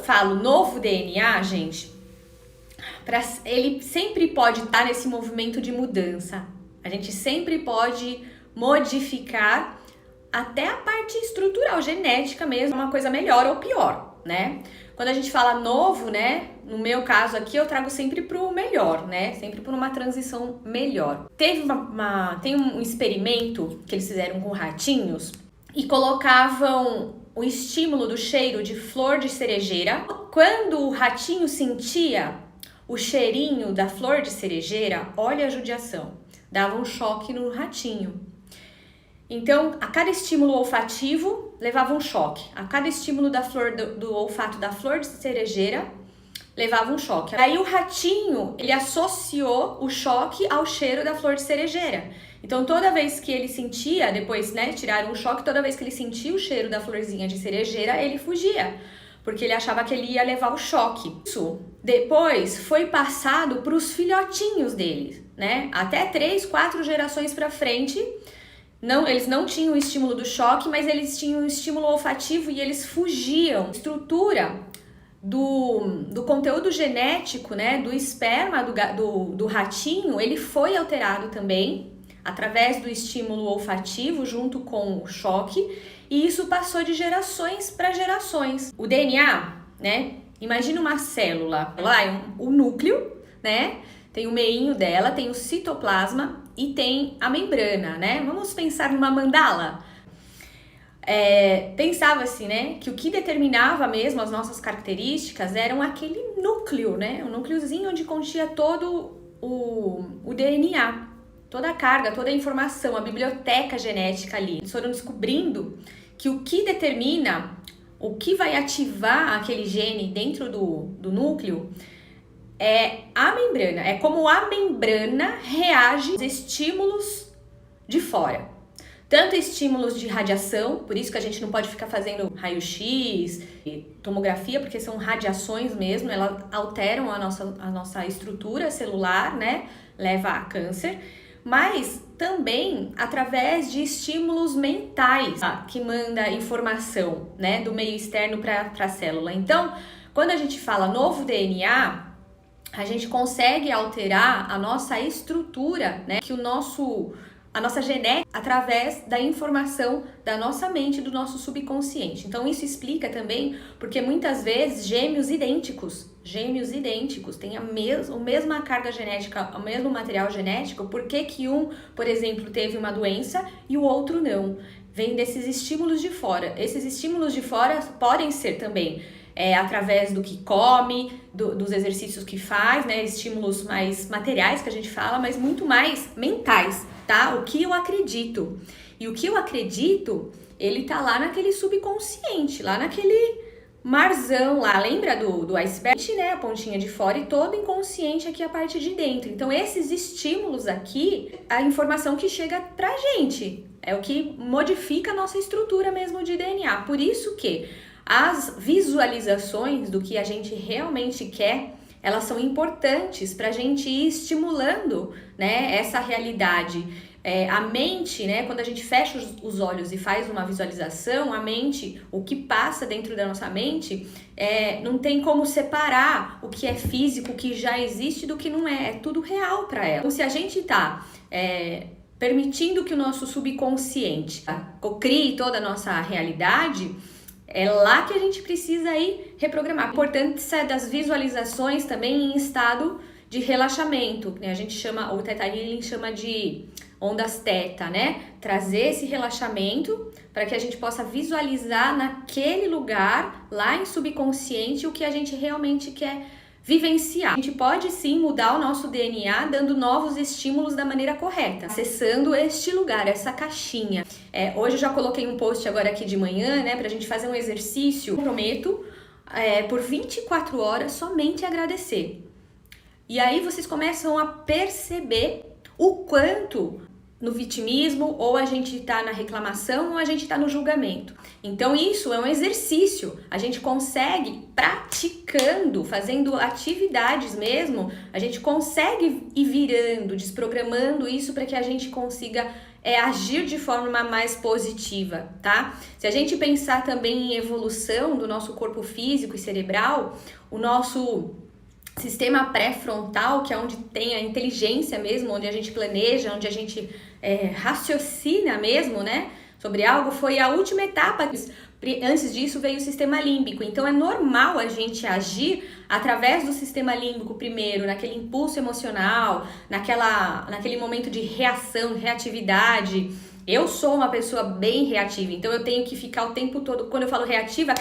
falo novo DNA, gente, ele sempre pode estar nesse movimento de mudança. A gente sempre pode modificar até a parte estrutural, genética mesmo, uma coisa melhor ou pior, né? Quando a gente fala novo, né? No meu caso aqui, eu trago sempre pro melhor, né? Sempre por uma transição melhor. Tem um experimento que eles fizeram com ratinhos e colocavam o estímulo do cheiro de flor de cerejeira. Quando o ratinho sentia o cheirinho da flor de cerejeira, olha a judiação, dava um choque no ratinho. Então, a cada estímulo olfativo levava um choque. A cada estímulo do olfato da flor de cerejeira levava um choque. Aí o ratinho, ele associou o choque ao cheiro da flor de cerejeira. Então, toda vez que ele sentia, depois, né, tiraram o choque, toda vez que ele sentia o cheiro da florzinha de cerejeira, ele fugia, porque ele achava que ele ia levar o choque. Isso depois foi passado para os filhotinhos deles, né? Até 3, 4 gerações para frente. Não, eles não tinham o estímulo do choque, mas eles tinham o estímulo olfativo e eles fugiam. A estrutura do conteúdo genético, né, do esperma do ratinho, ele foi alterado também através do estímulo olfativo junto com o choque, e isso passou de gerações para gerações. O DNA, né, imagina uma célula, lá é o núcleo, né, tem o meinho dela, tem o citoplasma e tem a membrana, né? Vamos pensar numa mandala. Pensava assim, né? Que o que determinava mesmo as nossas características eram aquele núcleo, né? O núcleozinho onde continha todo o DNA, toda a carga, toda a informação, a biblioteca genética ali. Eles foram descobrindo que o que determina, o que vai ativar aquele gene dentro do núcleo é a membrana, é como a membrana reage aos estímulos de fora. Tanto estímulos de radiação, por isso que a gente não pode ficar fazendo raio-x, tomografia, porque são radiações mesmo, elas alteram a nossa estrutura celular, né? Leva a câncer, mas também através de estímulos mentais, que manda informação, né? Do meio externo para a célula. Então, quando a gente fala novo DNA, a gente consegue alterar a nossa estrutura, né? Que a nossa genética através da informação da nossa mente, do nosso subconsciente. Então isso explica também porque muitas vezes gêmeos idênticos têm a mesma carga genética, o mesmo material genético, por que um, por exemplo, teve uma doença e o outro não? Vem desses estímulos de fora. Esses estímulos de fora podem ser também através do que come, dos exercícios que faz, né? Estímulos mais materiais que a gente fala, mas muito mais mentais, tá? O que eu acredito. E o que eu acredito, ele tá lá naquele subconsciente, lá naquele marzão lá. Lembra do iceberg, né? A pontinha de fora e todo inconsciente aqui a parte de dentro. Então, esses estímulos aqui, a informação que chega pra gente, é o que modifica a nossa estrutura mesmo de DNA. Por isso que as visualizações do que a gente realmente quer, elas são importantes para a gente ir estimulando, né, essa realidade. A mente, né, quando a gente fecha os olhos e faz uma visualização, a mente, o que passa dentro da nossa mente, não tem como separar o que é físico, o que já existe do que não é. É tudo real para ela. Então, se a gente está permitindo que o nosso subconsciente crie toda a nossa realidade, é lá que a gente precisa ir reprogramar. A importância das visualizações também em estado de relaxamento, né? A gente chama, o Theta Healing chama de ondas teta, né? Trazer esse relaxamento para que a gente possa visualizar naquele lugar, lá em subconsciente, o que a gente realmente quer vivenciar. A gente pode sim mudar o nosso DNA dando novos estímulos da maneira correta, acessando este lugar, essa caixinha. Hoje eu já coloquei um post agora aqui de manhã, né, pra gente fazer um exercício. Eu prometo, por 24 horas, somente agradecer. E aí vocês começam a perceber o quanto no vitimismo, ou a gente tá na reclamação, ou a gente tá no julgamento. Então isso é um exercício, a gente consegue, praticando, fazendo atividades mesmo, a gente consegue ir virando, desprogramando isso para que a gente consiga é agir de forma mais positiva, tá? Se a gente pensar também em evolução do nosso corpo físico e cerebral, o nosso sistema pré-frontal, que é onde tem a inteligência mesmo, onde a gente planeja, onde a gente raciocina mesmo, né, sobre algo, foi a última etapa. Antes disso veio o sistema límbico. Então é normal a gente agir através do sistema límbico primeiro, naquele impulso emocional, naquele momento de reação, reatividade. Eu sou uma pessoa bem reativa, então eu tenho que ficar o tempo todo, quando eu falo reativa,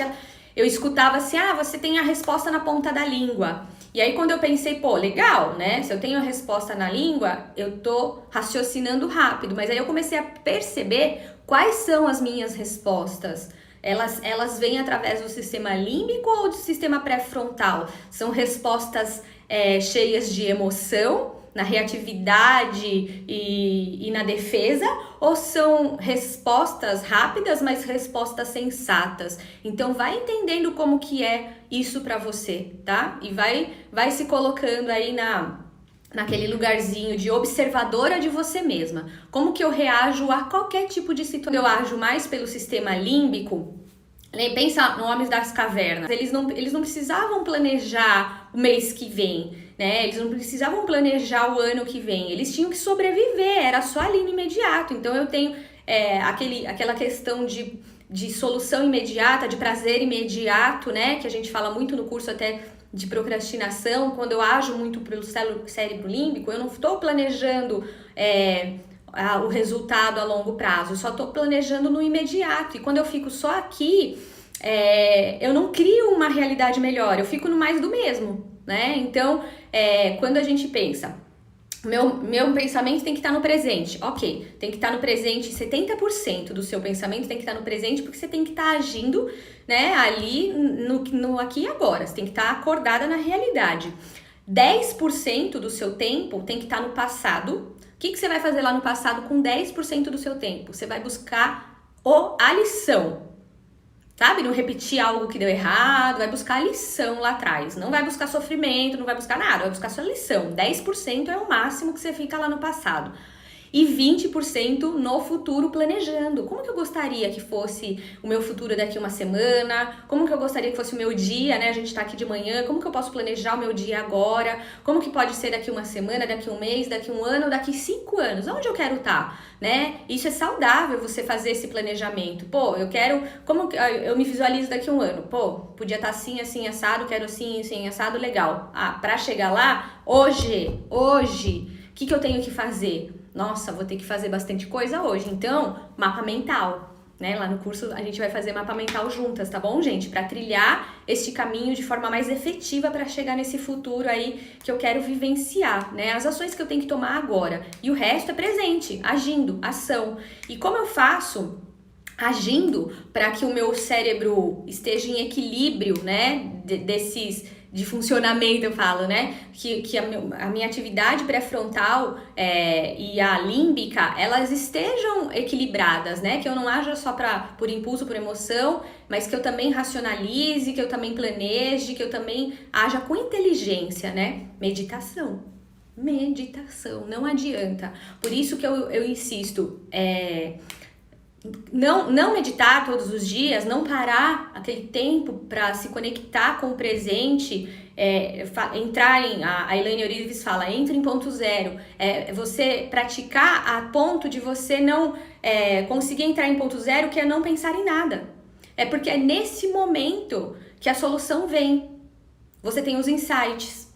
eu escutava assim, você tem a resposta na ponta da língua. E aí quando eu pensei, legal, né? Se eu tenho a resposta na língua, eu tô raciocinando rápido. Mas aí eu comecei a perceber quais são as minhas respostas. Elas vêm através do sistema límbico ou do sistema pré-frontal? São respostas cheias de emoção, na reatividade e na defesa, ou são respostas rápidas, mas respostas sensatas? Então vai entendendo como que é isso para você, tá? E vai se colocando aí naquele lugarzinho de observadora de você mesma. Como que eu reajo a qualquer tipo de situação? Eu ajo mais pelo sistema límbico. Pensa no Homens das Cavernas. Eles não precisavam planejar o mês que vem, né? Eles não precisavam planejar o ano que vem. Eles tinham que sobreviver, era só ali no imediato. Então eu tenho aquela questão de solução imediata, de prazer imediato, né? Que a gente fala muito no curso até de procrastinação. Quando eu ajo muito pelo cérebro límbico, eu não estou planejando o resultado a longo prazo, eu só estou planejando no imediato. E quando eu fico só aqui, eu não crio uma realidade melhor, eu fico no mais do mesmo, né? Então, quando a gente pensa, meu pensamento tem que estar no presente, ok, tem que estar no presente, 70% do seu pensamento tem que estar no presente, porque você tem que estar agindo, né, ali no aqui e agora, você tem que estar acordada na realidade. 10% do seu tempo tem que estar no passado. O que você vai fazer lá no passado com 10% do seu tempo? Você vai buscar a lição, sabe? Não repetir algo que deu errado, vai buscar a lição lá atrás. Não vai buscar sofrimento, não vai buscar nada, vai buscar sua lição. 10% é o máximo que você fica lá no passado. E 20% no futuro planejando. Como que eu gostaria que fosse o meu futuro daqui uma semana? Como que eu gostaria que fosse o meu dia, né? A gente tá aqui de manhã. Como que eu posso planejar o meu dia agora? Como que pode ser daqui uma semana, daqui um mês, daqui um ano, daqui 5 anos? Onde eu quero estar, né? Isso é saudável, você fazer esse planejamento. Como que eu me visualizo daqui um ano? Podia estar assim, assim, assado, quero assim, assim, assado, legal. Pra chegar lá, hoje, o que eu tenho que fazer? Nossa, vou ter que fazer bastante coisa hoje. Então, mapa mental, né? Lá no curso a gente vai fazer mapa mental juntas, tá bom, gente? Para trilhar este caminho de forma mais efetiva para chegar nesse futuro aí que eu quero vivenciar, né? As ações que eu tenho que tomar agora. E o resto é presente, agindo, ação. E como eu faço agindo para que o meu cérebro esteja em equilíbrio, né? De funcionamento, eu falo, né? Que a minha atividade pré-frontal e a límbica, elas estejam equilibradas, né? Que eu não haja só por impulso, por emoção, mas que eu também racionalize, que eu também planeje, que eu também haja com inteligência, né? Meditação, não adianta. Por isso que eu insisto, não meditar todos os dias, não parar aquele tempo para se conectar com o presente, a Elaine Orives fala, entra em ponto zero, você praticar a ponto de você não conseguir entrar em ponto zero, que é não pensar em nada. É porque é nesse momento que a solução vem. Você tem os insights,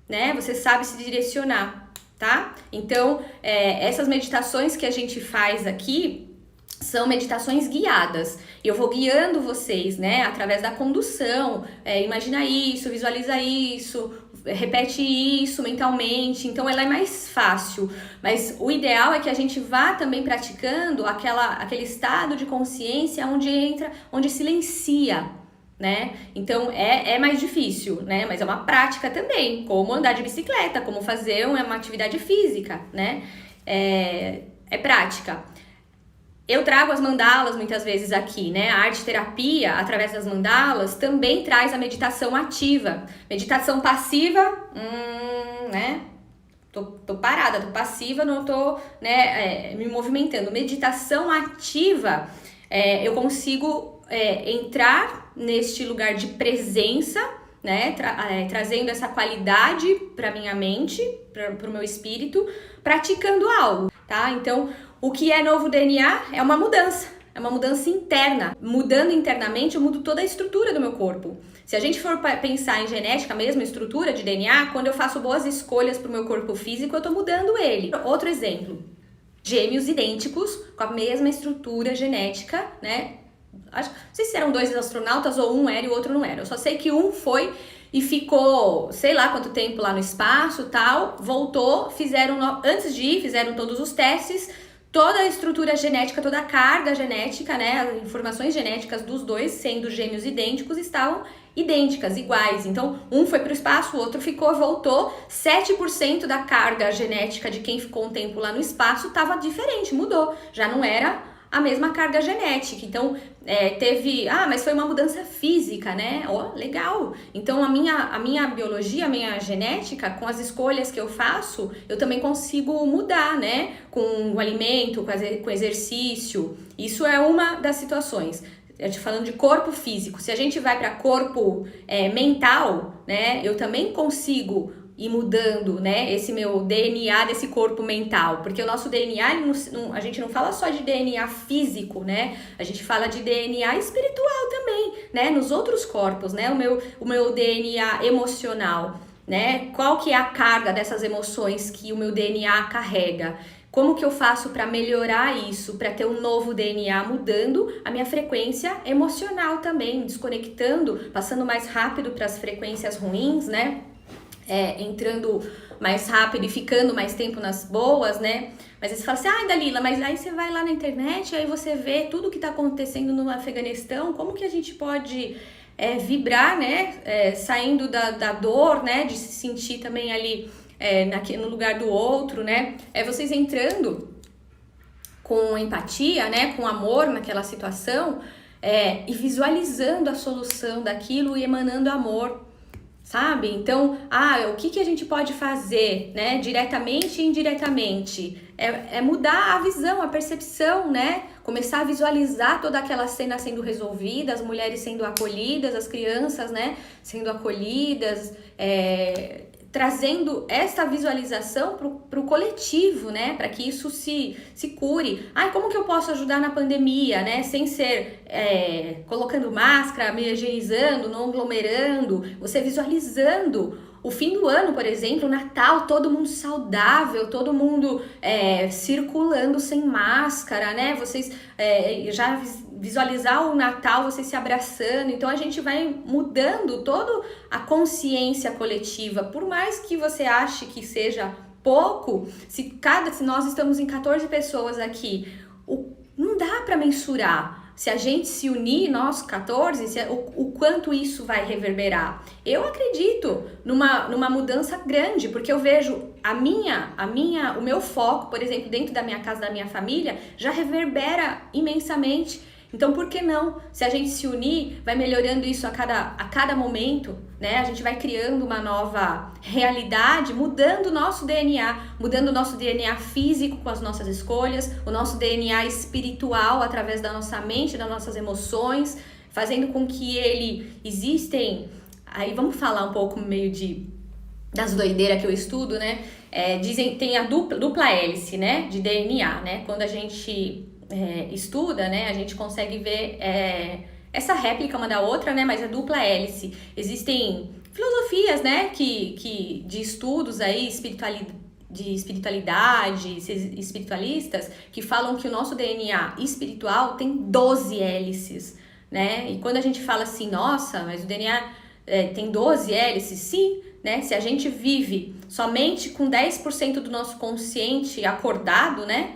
né? Você sabe se direcionar, tá? Então, essas meditações que a gente faz aqui, são meditações guiadas. Eu vou guiando vocês, né, através da condução. Imagina isso, visualiza isso, repete isso mentalmente. Então ela é mais fácil. Mas o ideal é que a gente vá também praticando aquele estado de consciência onde silencia, né? Então é mais difícil, né? Mas é uma prática também, como andar de bicicleta, como fazer uma atividade física, né? É prática. Eu trago as mandalas muitas vezes aqui, né? A arte terapia, através das mandalas, também traz a meditação ativa. Meditação passiva, né? tô parada, tô passiva, não tô, né, me movimentando. Meditação ativa, eu consigo entrar neste lugar de presença, né, trazendo essa qualidade para minha mente, para o meu espírito, praticando algo, tá? Então, o que é novo DNA é uma mudança interna. Mudando internamente, eu mudo toda a estrutura do meu corpo. Se a gente for pensar em genética mesmo, estrutura de DNA, quando eu faço boas escolhas para o meu corpo físico, eu tô mudando ele. Outro exemplo, gêmeos idênticos, com a mesma estrutura genética, né? Não sei se eram 2 astronautas ou um era e o outro não era. Eu só sei que um foi e ficou, sei lá quanto tempo lá no espaço, tal, voltou, antes de ir, fizeram todos os testes, toda a estrutura genética, toda a carga genética, né, as informações genéticas dos dois, sendo gêmeos idênticos, estavam idênticas, iguais. Então, um foi para o espaço, o outro ficou, voltou. 7% da carga genética de quem ficou um tempo lá no espaço estava diferente, mudou. Já não era a mesma carga genética. Então, mas foi uma mudança física, né? Legal. Então, a minha biologia, a minha genética, com as escolhas que eu faço, eu também consigo mudar, né? Com o alimento, com exercício. Isso é uma das situações. Eu te falando de corpo físico. Se a gente vai para corpo mental, né? Eu também consigo ir mudando, né, esse meu DNA desse corpo mental, porque o nosso DNA, a gente não fala só de DNA físico, né, a gente fala de DNA espiritual também, né, nos outros corpos, né, o meu DNA emocional, né, qual que é a carga dessas emoções que o meu DNA carrega, como que eu faço para melhorar isso, para ter um novo DNA, mudando a minha frequência emocional também, desconectando, passando mais rápido para as frequências ruins, né, entrando mais rápido e ficando mais tempo nas boas, né? Mas aí você fala assim, Dalila, mas aí você vai lá na internet, aí você vê tudo que tá acontecendo no Afeganistão, como que a gente pode vibrar, né? Saindo da dor, né? De se sentir também ali no lugar do outro, né? Vocês entrando com empatia, né? Com amor naquela situação e visualizando a solução daquilo e emanando amor, sabe? Então, o que a gente pode fazer, né? Diretamente e indiretamente. É mudar a visão, a percepção, né? Começar a visualizar toda aquela cena sendo resolvida, as mulheres sendo acolhidas, as crianças, né? Sendo acolhidas, trazendo essa visualização pro coletivo, né? Para que isso se cure. Como que eu posso ajudar na pandemia, né? Sem ser colocando máscara, me higienizando, não aglomerando. Você visualizando o fim do ano, por exemplo, o Natal, todo mundo saudável, todo mundo circulando sem máscara, né? Vocês já visualizar o Natal, vocês se abraçando. Então a gente vai mudando toda a consciência coletiva. Por mais que você ache que seja pouco, se nós estamos em 14 pessoas aqui, não dá para mensurar. Se a gente se unir, nós 14, o quanto isso vai reverberar. Eu acredito numa mudança grande, porque eu vejo o meu foco, por exemplo, dentro da minha casa, da minha família, já reverbera imensamente. Então, por que não? Se a gente se unir, vai melhorando isso a cada momento, né? A gente vai criando uma nova realidade, mudando o nosso DNA físico com as nossas escolhas, o nosso DNA espiritual através da nossa mente, das nossas emoções, fazendo com que existem... Aí vamos falar um pouco meio das doideiras que eu estudo, né? Dizem, tem a dupla hélice, né? De DNA, né? Quando a gente... estuda, né, a gente consegue ver essa réplica uma da outra, né, mas a dupla hélice. Existem filosofias, né, de estudos aí, de espiritualidade, espiritualistas, que falam que o nosso DNA espiritual tem 12 hélices, né, e quando a gente fala assim, nossa, mas o DNA tem 12 hélices, sim, né, se a gente vive somente com 10% do nosso consciente acordado, né,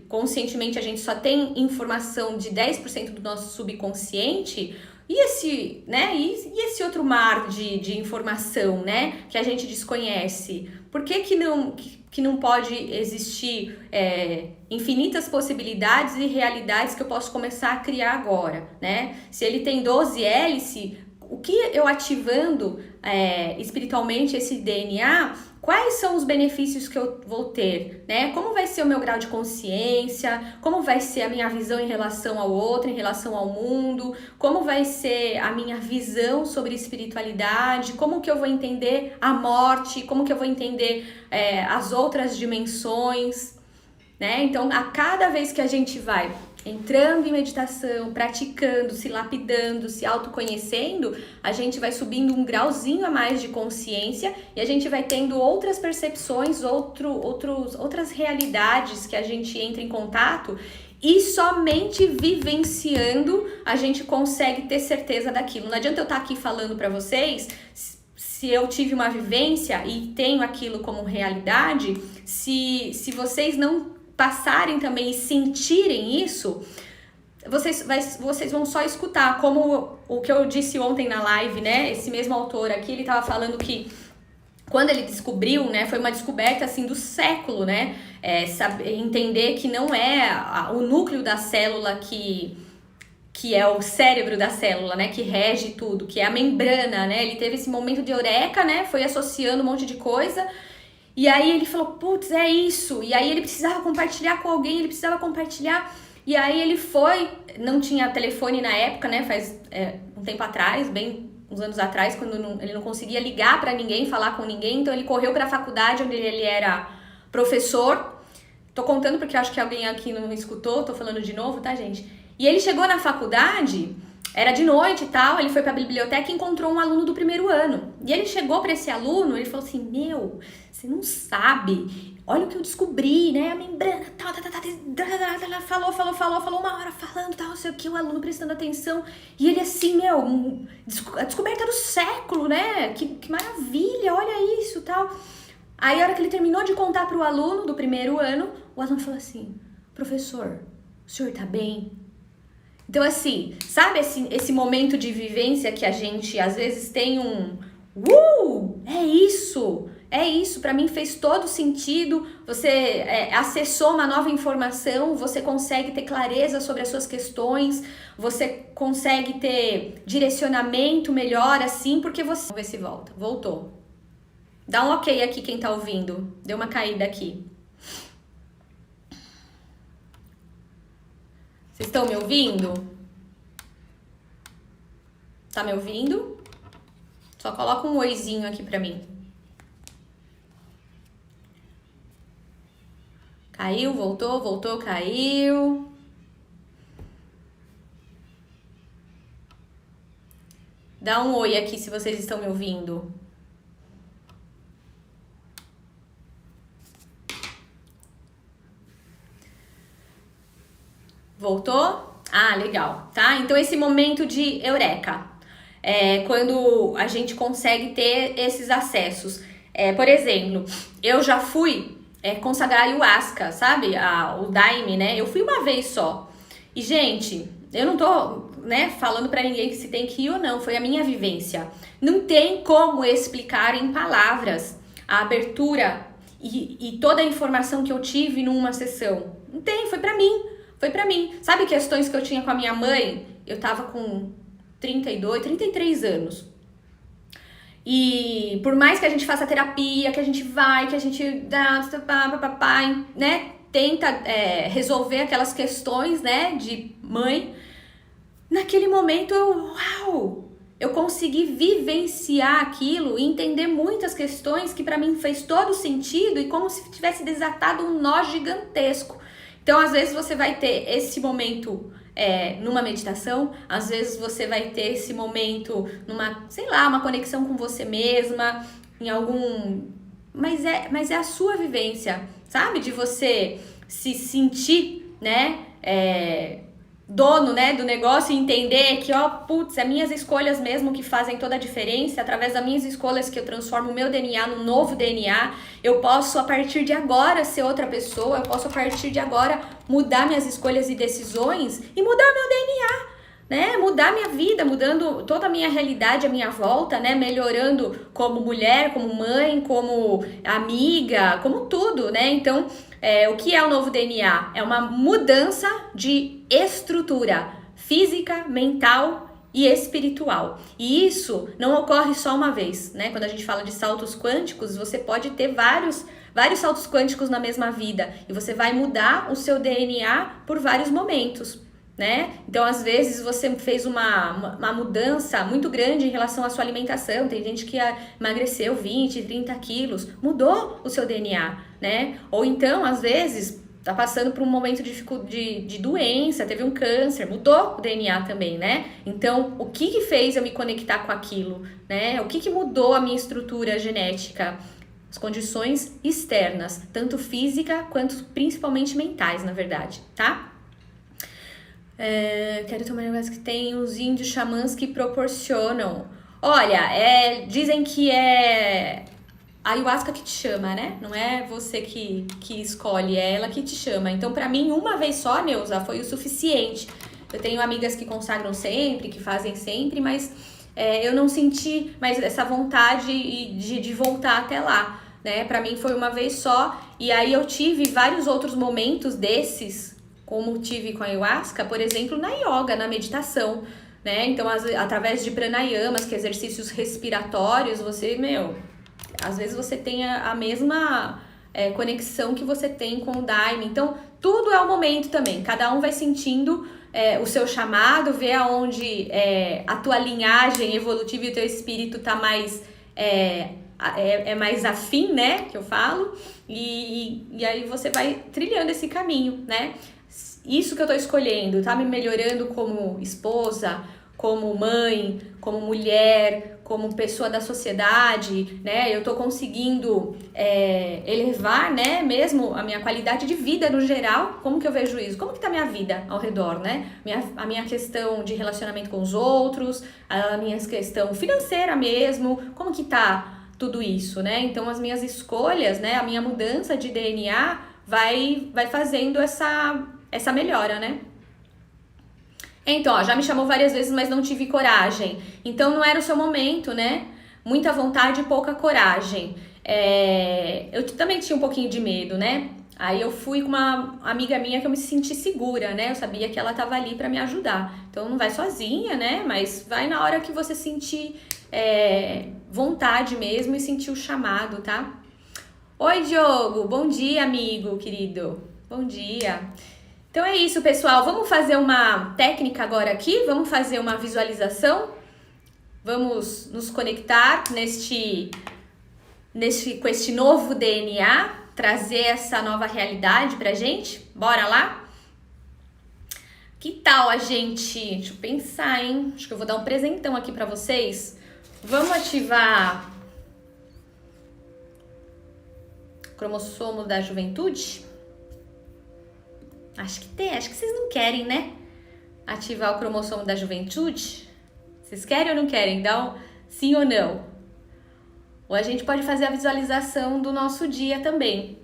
conscientemente, a gente só tem informação de 10% do nosso subconsciente, e esse outro mar de informação, né, que a gente desconhece? Por que não pode existir infinitas possibilidades e realidades que eu posso começar a criar agora, né? Se ele tem 12 hélices, o que eu ativando espiritualmente esse DNA, quais são os benefícios que eu vou ter, né? Como vai ser o meu grau de consciência, como vai ser a minha visão em relação ao outro, em relação ao mundo, como vai ser a minha visão sobre espiritualidade, como que eu vou entender a morte, como que eu vou entender as outras dimensões, né? Então, a cada vez que a gente vai entrando em meditação, praticando, se lapidando, se autoconhecendo, a gente vai subindo um grauzinho a mais de consciência e a gente vai tendo outras percepções, outras realidades que a gente entra em contato e somente vivenciando a gente consegue ter certeza daquilo. Não adianta eu estar aqui falando para vocês se eu tive uma vivência e tenho aquilo como realidade, se vocês não passarem também e sentirem isso, vocês vão só escutar, como o que eu disse ontem na live, né? Esse mesmo autor aqui, ele tava falando que quando ele descobriu, né, foi uma descoberta assim do século, né? Entender que não é o núcleo da célula que é o cérebro da célula, né, que rege tudo, que é a membrana, né? Ele teve esse momento de eureka, né? Foi associando um monte de coisa. E aí ele falou, putz, é isso. E aí ele precisava compartilhar com alguém, ele precisava compartilhar. E aí ele foi, não tinha telefone na época, né? Faz um tempo atrás, bem uns anos atrás, quando ele não conseguia ligar pra ninguém, falar com ninguém. Então ele correu pra faculdade, onde ele era professor. Tô contando porque eu acho que alguém aqui não me escutou, tô falando de novo, tá, gente? E ele chegou na faculdade, era de noite e tal, ele foi pra biblioteca e encontrou um aluno do primeiro ano. E ele chegou pra esse aluno, ele falou assim, meu, você não sabe, olha o que eu descobri, né, a membrana, tal, falou uma hora falando, tal, não sei o que, o aluno prestando atenção. E ele assim, meu, a descoberta do século, né, que maravilha, olha isso, tal. Aí a hora que ele terminou de contar pro aluno do primeiro ano, o aluno falou assim, professor, o senhor tá bem? Então, assim, sabe esse momento de vivência que a gente, às vezes, tem é isso, pra mim fez todo sentido, você acessou uma nova informação, você consegue ter clareza sobre as suas questões, você consegue ter direcionamento melhor, assim, porque você... Vamos ver se volta. Voltou. Dá um ok aqui quem tá ouvindo. Deu uma caída aqui. Vocês estão me ouvindo? Tá me ouvindo? Só coloca um oizinho aqui pra mim. Caiu, voltou, caiu. Dá um oi aqui se vocês estão me ouvindo. Voltou? Ah, legal, tá? Então esse momento de eureka é quando a gente consegue ter esses acessos. Por exemplo, eu já fui consagrar ayahuasca, sabe? O daime, né? Eu fui uma vez só. E, gente, eu não tô, né, falando pra ninguém que se tem que ir ou não. Foi a minha vivência. Não tem como explicar em palavras a abertura e toda a informação que eu tive numa sessão. Não tem, foi pra mim. Foi pra mim. Sabe questões que eu tinha com a minha mãe? Eu tava com 33 anos. E por mais que a gente faça terapia, que a gente vai, que a gente dá, né, tenta resolver aquelas questões, né, de mãe, naquele momento eu consegui vivenciar aquilo e entender muitas questões que pra mim fez todo sentido e como se tivesse desatado um nó gigantesco. Então, às vezes você vai ter esse momento numa meditação, às vezes você vai ter esse momento numa, sei lá, uma conexão com você mesma, em algum... Mas é a sua vivência, sabe? De você se sentir, né, dono, né, do negócio e entender que, é minhas escolhas mesmo que fazem toda a diferença, através das minhas escolhas que eu transformo o meu DNA num novo DNA, eu posso a partir de agora ser outra pessoa, eu posso a partir de agora mudar minhas escolhas e decisões e mudar meu DNA, né, mudar minha vida, mudando toda a minha realidade à minha volta, né, melhorando como mulher, como mãe, como amiga, como tudo, né, então... o que é o novo DNA? É uma mudança de estrutura física, mental e espiritual. E isso não ocorre só uma vez, né? Quando a gente fala de saltos quânticos, você pode ter vários saltos quânticos na mesma vida e você vai mudar o seu DNA por vários momentos, né? Então, às vezes, você fez uma mudança muito grande em relação à sua alimentação. Tem gente que emagreceu 20, 30 quilos, mudou o seu DNA, né? Ou então, às vezes, tá passando por um momento de doença, teve um câncer, mudou o DNA também, né? Então, o que fez eu me conectar com aquilo, né? O que mudou a minha estrutura genética? As condições externas, tanto física quanto principalmente mentais, na verdade, tá? Quero tomar um negócio que tem os índios xamãs que proporcionam. Olha, dizem que é a ayahuasca que te chama, né? Não é você que escolhe, é ela que te chama. Então, pra mim, uma vez só, Neuza, foi o suficiente. Eu tenho amigas que consagram sempre, que fazem sempre, mas eu não senti mais essa vontade de voltar até lá, né? Pra mim foi uma vez só. E aí eu tive vários outros momentos desses, como tive com a ayahuasca, por exemplo, na yoga, na meditação, né? Então, através de pranayamas, que é exercícios respiratórios, você, às vezes você tem a mesma conexão que você tem com o Daime. Então, tudo é o momento também. Cada um vai sentindo o seu chamado, ver aonde a tua linhagem evolutiva e o teu espírito tá mais... mais afim, né? Que eu falo. E aí você vai trilhando esse caminho, né? Isso que eu tô escolhendo, tá me melhorando como esposa, como mãe, como mulher, como pessoa da sociedade, né? Eu tô conseguindo elevar, né, mesmo a minha qualidade de vida no geral. Como que eu vejo isso? Como que tá a minha vida ao redor, né? A minha questão de relacionamento com os outros, a minha questão financeira mesmo, como que tá tudo isso, né? Então, as minhas escolhas, né, a minha mudança de DNA vai fazendo essa melhora, né? Então, ó, já me chamou várias vezes, mas não tive coragem. Então, não era o seu momento, né? Muita vontade e pouca coragem. Eu também tinha um pouquinho de medo, né? Aí eu fui com uma amiga minha que eu me senti segura, né? Eu sabia que ela tava ali pra me ajudar. Então, não vai sozinha, né? Mas vai na hora que você sentir vontade mesmo e sentir o chamado, tá? Oi, Diogo! Bom dia, amigo querido! Bom dia! Então é isso, pessoal. Vamos fazer uma técnica agora aqui? Vamos fazer uma visualização? Vamos nos conectar com este novo DNA, trazer essa nova realidade pra gente? Bora lá? Que tal a gente... Deixa eu pensar, hein? Acho que eu vou dar um presentão aqui pra vocês. Vamos ativar o cromossomo da juventude? Acho que vocês não querem, né? Ativar o cromossomo da juventude? Vocês querem ou não querem? Dá um sim ou não. Ou a gente pode fazer a visualização do nosso dia também.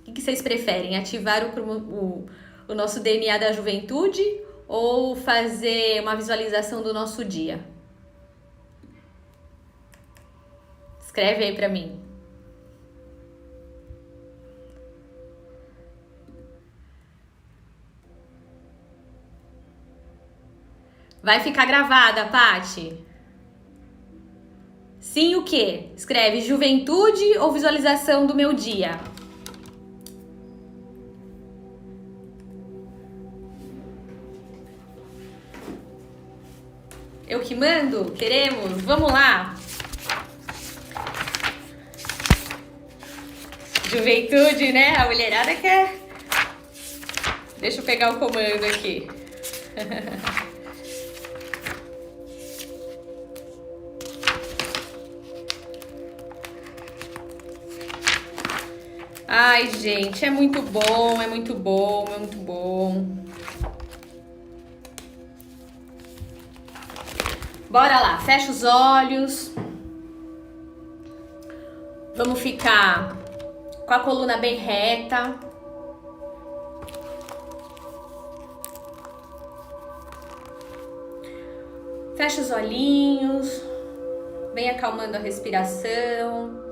O que vocês preferem? Ativar o nosso DNA da juventude ou fazer uma visualização do nosso dia? Escreve aí pra mim. Vai ficar gravada, Paty? Sim, o quê? Escreve juventude ou visualização do meu dia? Eu que mando? Queremos? Vamos lá! Juventude, né? A mulherada quer. Deixa eu pegar o comando aqui. Ai, gente, é muito bom, é muito bom, é muito bom. Bora lá, fecha os olhos. Vamos ficar com a coluna bem reta. Fecha os olhinhos. Vem acalmando a respiração.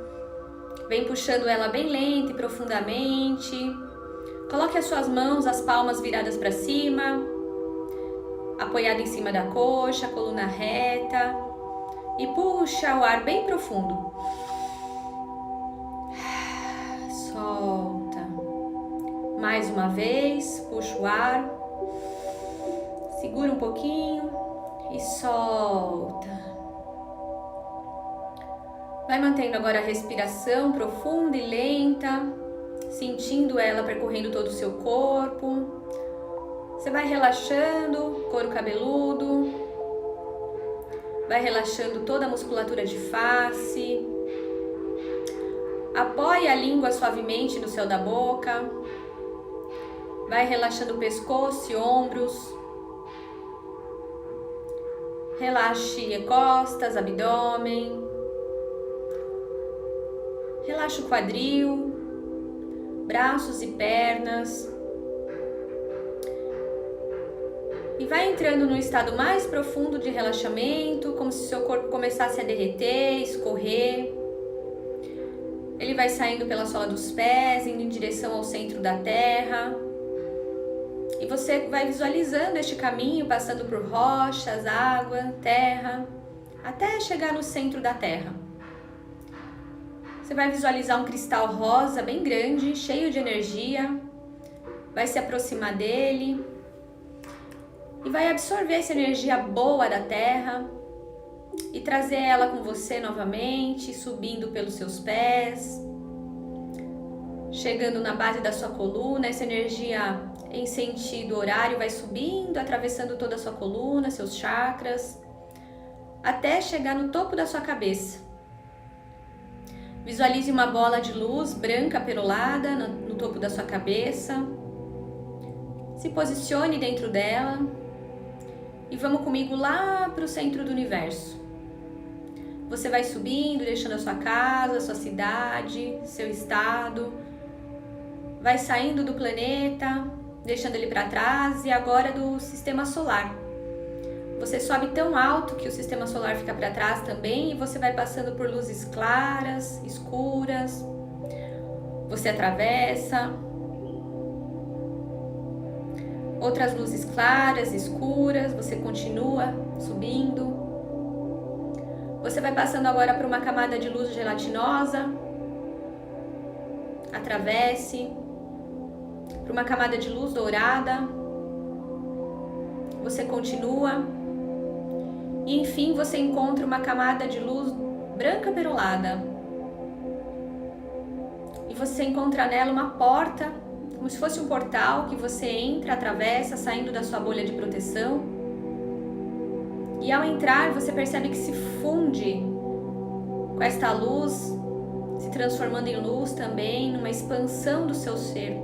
Vem puxando ela bem lenta e profundamente. Coloque as suas mãos, as palmas viradas para cima. apoiado em cima da coxa, coluna reta. E puxa o ar bem profundo. Solta. Mais uma vez, puxa o ar. Segura um pouquinho e solta. Vai mantendo agora a respiração profunda e lenta, sentindo ela percorrendo todo o seu corpo. Você vai relaxando couro cabeludo, vai relaxando toda a musculatura de face. Apoie a língua suavemente no céu da boca. Vai relaxando o pescoço e ombros. Relaxe costas, abdômen. Relaxa o quadril, braços e pernas. E vai entrando no estado mais profundo de relaxamento, como se seu corpo começasse a derreter, escorrer. Ele vai saindo pela sola dos pés, indo em direção ao centro da terra. E você vai visualizando este caminho, passando por rochas, água, terra, até chegar no centro da terra. Você vai visualizar um cristal rosa bem grande, cheio de energia. Vai se aproximar dele e vai absorver essa energia boa da terra e trazer ela com você novamente, subindo pelos seus pés, chegando na base da sua coluna. Essa energia em sentido horário vai subindo, atravessando toda a sua coluna, seus chakras, até chegar no topo da sua cabeça. Visualize uma bola de luz branca perolada no topo da sua cabeça. Se posicione dentro dela e vamos comigo lá para o centro do universo. Você vai subindo, deixando a sua casa, a sua cidade, seu estado. Vai saindo do planeta, deixando ele para trás e agora do sistema solar. Você sobe tão alto que o sistema solar fica para trás também e você vai passando por luzes claras, escuras. Você atravessa outras luzes claras, escuras, você continua subindo. Você vai passando agora por uma camada de luz gelatinosa. Atravesse por uma camada de luz dourada. Você continua. E enfim, você encontra uma camada de luz branca perolada. E você encontra nela uma porta, como se fosse um portal que você entra, atravessa, saindo da sua bolha de proteção. E ao entrar, você percebe que se funde com esta luz, se transformando em luz também, numa expansão do seu ser.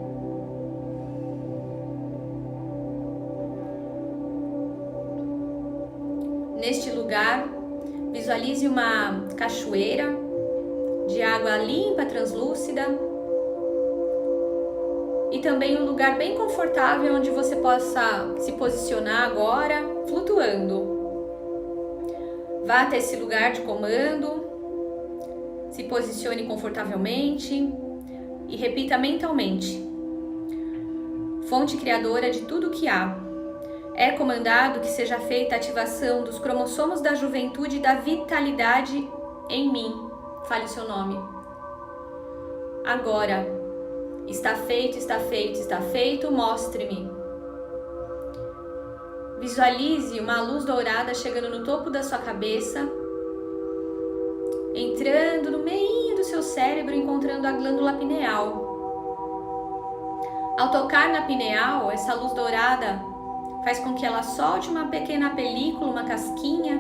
Neste lugar, visualize uma cachoeira de água limpa, translúcida, e também um lugar bem confortável onde você possa se posicionar agora, flutuando. Vá até esse lugar de comando, se posicione confortavelmente e repita mentalmente: fonte criadora de tudo o que há. É comandado que seja feita a ativação dos cromossomos da juventude e da vitalidade em mim. Fale o seu nome. Agora. Está feito, está feito, está feito. Mostre-me. Visualize uma luz dourada chegando no topo da sua cabeça, entrando no meio do seu cérebro, encontrando a glândula pineal. Ao tocar na pineal, essa luz dourada faz com que ela solte uma pequena película, uma casquinha,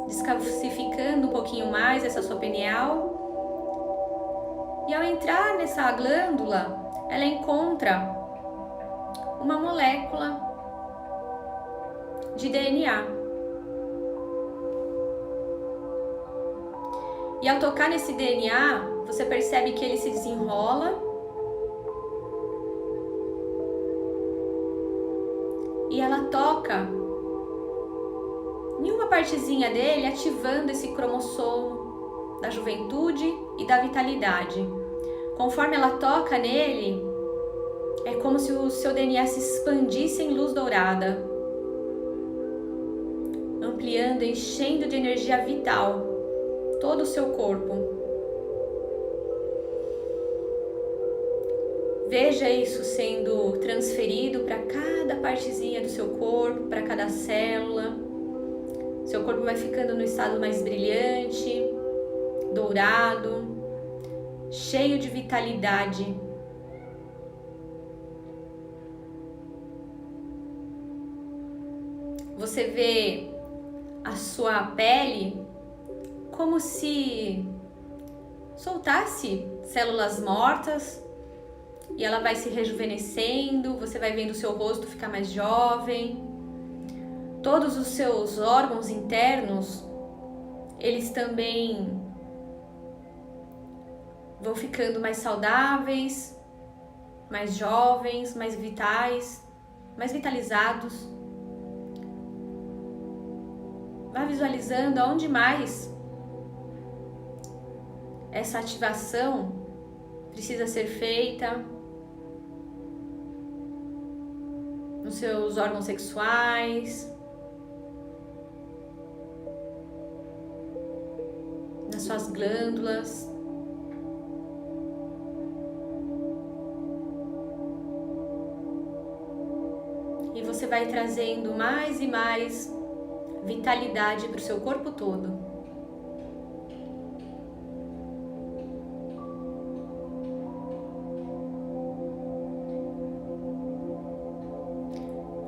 descalcificando um pouquinho mais essa sua pineal. E ao entrar nessa glândula, ela encontra uma molécula de DNA. E ao tocar nesse DNA, você percebe que ele se desenrola e ela toca em uma partezinha dele, ativando esse cromossomo da juventude e da vitalidade. Conforme ela toca nele, é como se o seu DNA se expandisse em luz dourada. ampliando, enchendo de energia vital todo o seu corpo. Veja isso sendo transferido para cada partezinha do seu corpo, para cada célula. Seu corpo vai ficando no estado mais brilhante, dourado, cheio de vitalidade. Você vê a sua pele como se soltasse células mortas e ela vai se rejuvenescendo, você vai vendo o seu rosto ficar mais jovem. Todos os seus órgãos internos, eles também vão ficando mais saudáveis, mais jovens, mais vitais, mais vitalizados. Vá visualizando aonde mais essa ativação precisa ser feita. Nos seus órgãos sexuais, nas suas glândulas. E você vai trazendo mais e mais vitalidade para o seu corpo todo.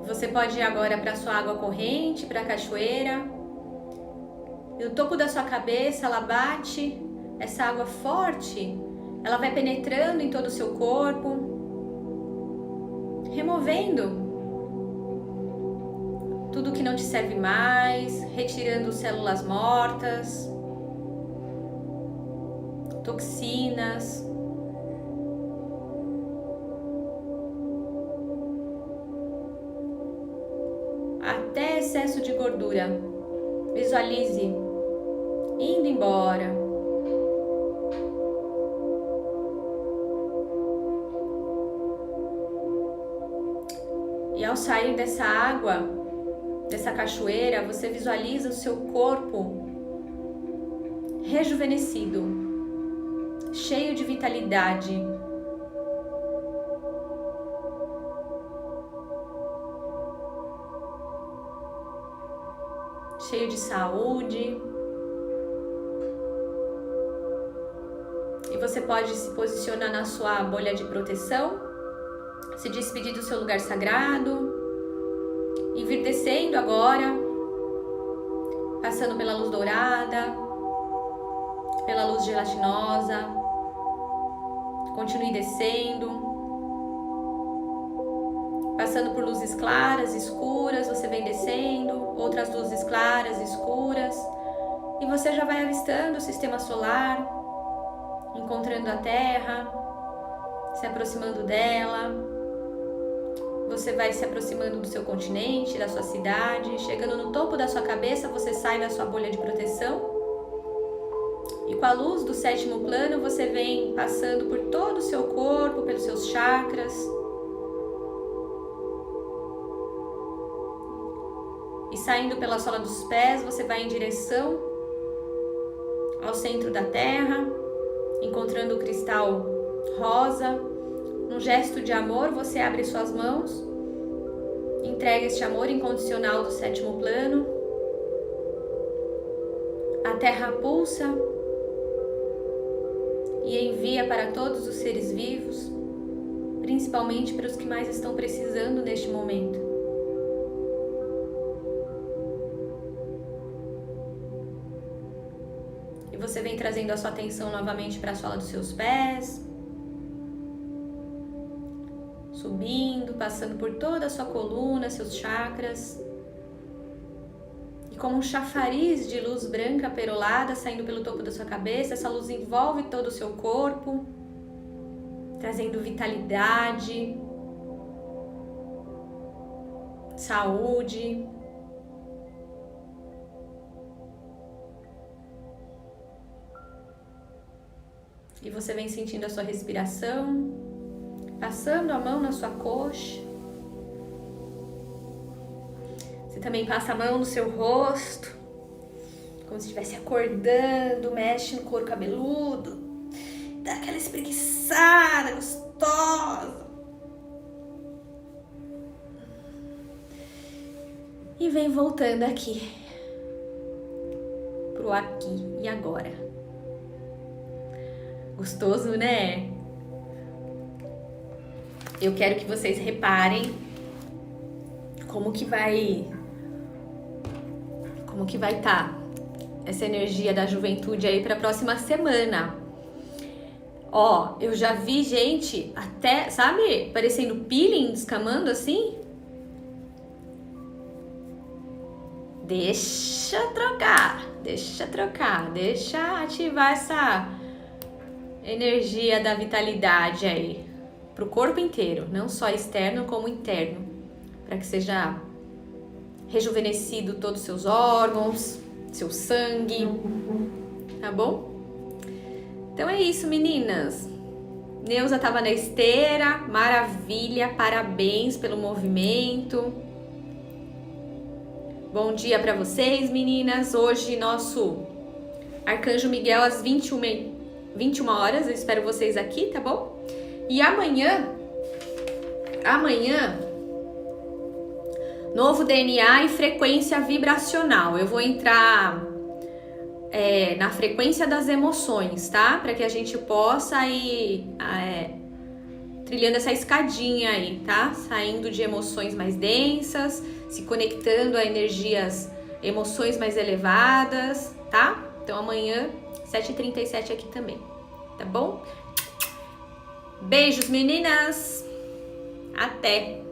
Você pode ir agora para a sua água corrente, para a cachoeira. E no topo da sua cabeça ela bate, essa água forte, ela vai penetrando em todo o seu corpo, removendo tudo que não te serve mais, retirando células mortas, toxinas. Até excesso de gordura. Visualize indo embora. E ao sair dessa água, dessa cachoeira, você visualiza o seu corpo rejuvenescido, cheio de vitalidade. Cheio de saúde. E você pode se posicionar na sua bolha de proteção, se despedir do seu lugar sagrado e vir descendo agora, passando pela luz dourada, pela luz gelatinosa. Continue descendo. Passando por luzes claras, escuras, você vem descendo, outras luzes claras, escuras, e você já vai avistando o sistema solar, encontrando a Terra, se aproximando dela. Você vai se aproximando do seu continente, da sua cidade, chegando no topo da sua cabeça, você sai da sua bolha de proteção, e com a luz do 7º plano, você vem passando por todo o seu corpo, pelos seus chakras, e saindo pela sola dos pés, você vai em direção ao centro da Terra, encontrando o cristal rosa. Num gesto de amor, você abre suas mãos, entrega este amor incondicional do 7º plano. A Terra pulsa e envia para todos os seres vivos, principalmente para os que mais estão precisando neste momento. Você vem trazendo a sua atenção novamente para a sola dos seus pés, subindo, passando por toda a sua coluna, seus chakras, e como um chafariz de luz branca perolada saindo pelo topo da sua cabeça, essa luz envolve todo o seu corpo, trazendo vitalidade, saúde. E você vem sentindo a sua respiração, passando a mão na sua coxa. Você também passa a mão no seu rosto, como se estivesse acordando, mexe no couro cabeludo, dá aquela espreguiçada gostosa. E vem voltando aqui, pro aqui e agora. Gostoso, né? Eu quero que vocês reparem como que vai estar essa energia da juventude aí para a próxima semana. Ó, eu já vi gente até, sabe, parecendo peeling, descamando assim. Deixa trocar, deixa ativar essa energia da vitalidade aí pro corpo inteiro, não só externo como interno, para que seja rejuvenescido todos os seus órgãos, seu sangue, tá bom? Então é isso, meninas. Neuza tava na esteira, maravilha, parabéns pelo movimento. Bom dia para vocês, meninas. Hoje nosso Arcanjo Miguel às 21 horas, eu espero vocês aqui, tá bom? E amanhã, novo DNA e frequência vibracional. Eu vou entrar na frequência das emoções, tá? Para que a gente possa ir trilhando essa escadinha aí, tá? Saindo de emoções mais densas, se conectando a emoções mais elevadas, tá? Então amanhã, 7h37 aqui também, tá bom? Beijos, meninas! Até!